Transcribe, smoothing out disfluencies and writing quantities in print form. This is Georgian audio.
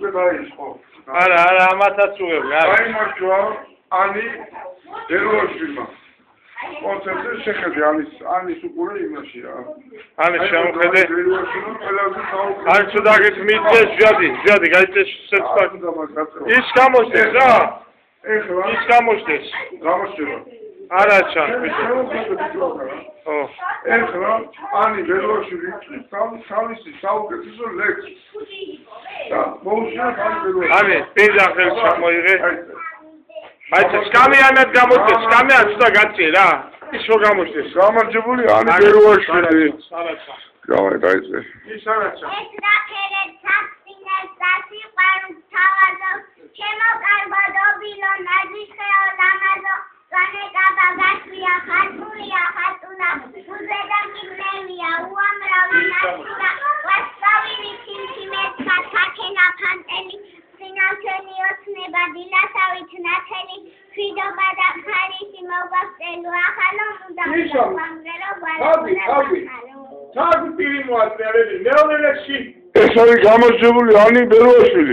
უკვე დაიწყო. არა, ამათაც უღებ. გაიმარჯვა ანი ბელოაშვილმა. კონცერტზე შეხედე ანის უყურე იმაშია. ანის შემოხედე. ბელოაშვილმა ყველაზე საუკეთესო. ან თუ დაგეთმიდეს ჟადი, გაიწეს შეცდა. ის გამოჩნდეს რა? ეხლა ის გამოჩნდეს. გამოჩნდება. არა ჩან. ო. ეხლა ანი ბელოაშვილი თავისი საუკეთესო ლექსი. და მოუშვათ ანი ბელოაშვილი. ანი, პირდა ხელს გამოიღე. აი ეს სკამიანად გამოჩნდეს, სკამიანად ცოტა გაწიე რა. ის რო გამოჩნდეს. გამარჯვებული ანი ბელოაშვილი. სარაცა. გამარჯვებული. ის სარაცა. ეს რაფერად საფინეს დასიყვარულ თავადო შემოკარბადობილო ნაძიხეო ლამაზო განეკაბა გასვია ხატულია ხატუნა უზედა მიგნევია უამრავი ნაცურა ვასწავლი სიმსიმეცკა თაქენა ფანტელი სინავჩენი ოცნება დილასავით ნათელი ფიდობა და ხარისი მოგვახტელო ახალო მუნდა მოგამღერო თაგვი პირი მოაწევი ნეოლელეში ეს არის გამარჯვებული ანი ბელოაშვილი.